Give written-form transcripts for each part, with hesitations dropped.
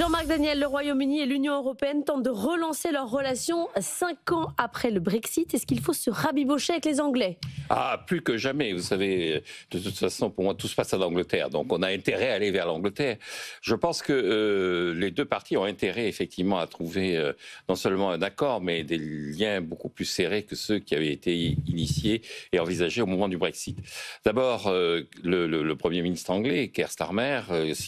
Jean-Marc Daniel, le Royaume-Uni et l'Union européenne tentent de relancer leurs relations 5 ans après le Brexit. Est-ce qu'il faut se rabibocher avec les Anglais? Ah, plus que jamais. Vous savez, de toute façon, pour moi, tout se passe en Angleterre. Donc, on a intérêt à aller vers l'Angleterre. Je pense que les deux parties ont intérêt, effectivement, à trouver non seulement un accord, mais des liens beaucoup plus serrés que ceux qui avaient été initiés et envisagés au moment du Brexit. D'abord, le Premier ministre anglais, Keir Starmer,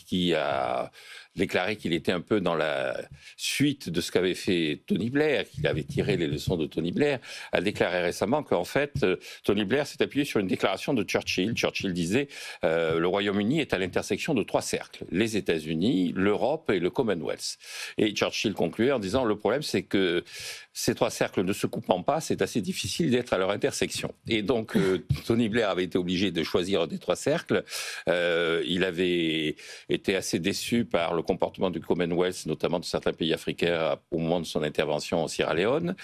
qui a déclaré qu'il était un peu dans la suite de ce qu'avait fait Tony Blair, qu'il avait tiré les leçons de Tony Blair, a déclaré récemment qu'en fait, Tony Blair s'est appuyé sur une déclaration de Churchill. Churchill disait le Royaume-Uni est à l'intersection de 3 cercles, les États-Unis, l'Europe et le Commonwealth. Et Churchill concluait en disant le problème c'est que ces 3 cercles ne se coupant pas, c'est assez difficile d'être à leur intersection. Et donc Tony Blair avait été obligé de choisir un des 3 cercles. Il avait été assez déçu par le comportement du Commonwealth, notamment de certains pays africains au moment de son intervention en Sierra Leone.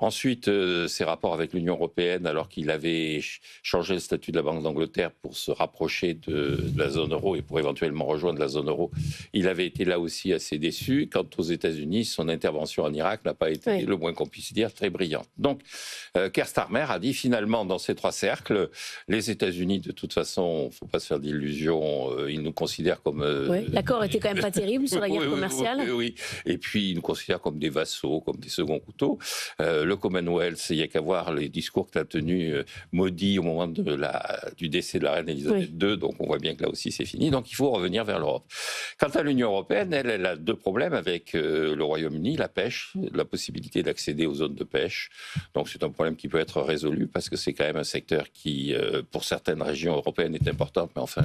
Ensuite, ses rapports avec l'Union européenne, alors qu'il avait changé le statut de la Banque d'Angleterre pour se rapprocher de la zone euro et pour éventuellement rejoindre la zone euro, il avait été là aussi assez déçu. Quant aux États-Unis, son intervention en Irak n'a pas été, le moins qu'on puisse dire, très brillante. Donc, Keir Starmer a dit finalement, dans ces 3 cercles, les États-Unis, de toute façon, il ne faut pas se faire d'illusions, ils nous considèrent comme... L'accord était quand même pas terrible sur la guerre commerciale. Oui. Et puis, ils nous considèrent comme des vassaux, comme des seconds couteaux. Le Commonwealth, il n'y a qu'à voir les discours que tu as tenus Modi au moment du décès de la reine Elisabeth II. Donc, on voit bien que là aussi, c'est fini. Donc, il faut revenir vers l'Europe. Quant à l'Union européenne, elle a 2 problèmes avec le Royaume-Uni. La pêche, la possibilité d'accéder aux zones de pêche. Donc, c'est un problème qui peut être résolu parce que c'est quand même un secteur qui, pour certaines régions européennes, est important, mais enfin,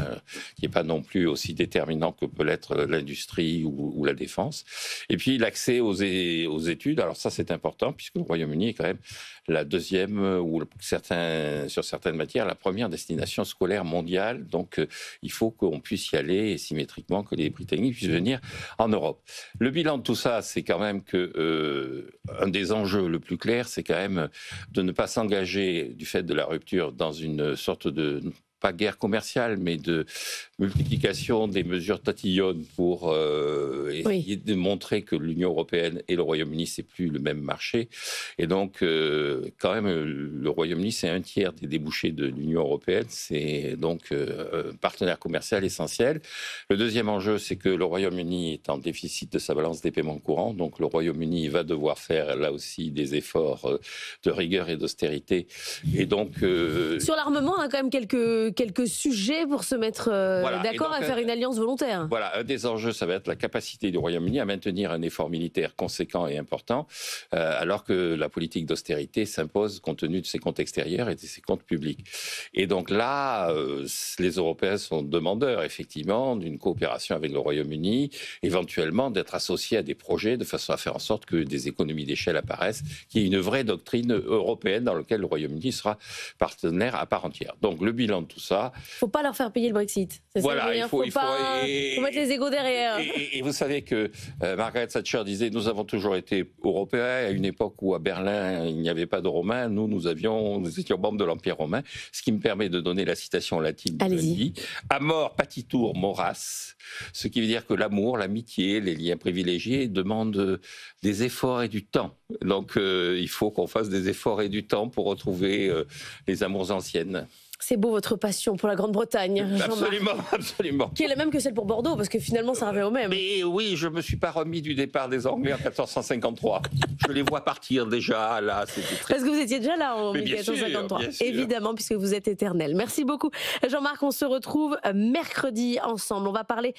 qui n'est pas non plus aussi déterminant que peut l'être l'industrie ou la défense. Et puis l'accès aux études, alors ça c'est important puisque le Royaume-Uni est quand même la 2e ou sur certaines matières la première destination scolaire mondiale. Donc il faut qu'on puisse y aller symétriquement, que les Britanniques puissent venir en Europe. Le bilan de tout ça, c'est quand même que un des enjeux le plus clair, c'est quand même de ne pas s'engager du fait de la rupture dans une sorte de pas guerre commerciale, mais de multiplication des mesures tatillonnes pour essayer de montrer que l'Union européenne et le Royaume-Uni, c'est plus le même marché. Et donc, quand même, le Royaume-Uni, c'est 1/3 des débouchés de l'Union européenne. C'est donc un partenaire commercial essentiel. Le deuxième enjeu, c'est que le Royaume-Uni est en déficit de sa balance des paiements courants. Donc, le Royaume-Uni va devoir faire, là aussi, des efforts de rigueur et d'austérité. Et donc... Sur l'armement, on a quand même quelques sujets pour se mettre d'accord à faire une alliance volontaire. Voilà, un des enjeux, ça va être la capacité du Royaume-Uni à maintenir un effort militaire conséquent et important, alors que la politique d'austérité s'impose compte tenu de ses comptes extérieurs et de ses comptes publics. Et donc là, les Européens sont demandeurs, effectivement, d'une coopération avec le Royaume-Uni, éventuellement d'être associés à des projets de façon à faire en sorte que des économies d'échelle apparaissent, qu'il y ait une vraie doctrine européenne dans laquelle le Royaume-Uni sera partenaire à part entière. Donc le bilan de tout ça... Il ne faut pas leur faire payer le Brexit. Voilà, il faut mettre les égos derrière. Et vous savez que Margaret Thatcher disait « Nous avons toujours été Européens, à une époque où à Berlin, il n'y avait pas de Romains, nous étions membres de l'Empire romain », ce qui me permet de donner la citation latine de Gandhi. « Amor patitur moras », ce qui veut dire que l'amour, l'amitié, les liens privilégiés demandent des efforts et du temps. Donc il faut qu'on fasse des efforts et du temps pour retrouver les amours anciennes. C'est beau votre passion pour la Grande-Bretagne, Absolument, absolument. Qui est la même que celle pour Bordeaux, parce que finalement ça revient au même. Mais oui, je ne me suis pas remis du départ des Anglais en 1453. Je les vois partir déjà, là. Parce que vous étiez déjà là en 1453. Bien sûr. Évidemment, puisque vous êtes éternel. Merci beaucoup. Jean-Marc, on se retrouve mercredi ensemble. On va parler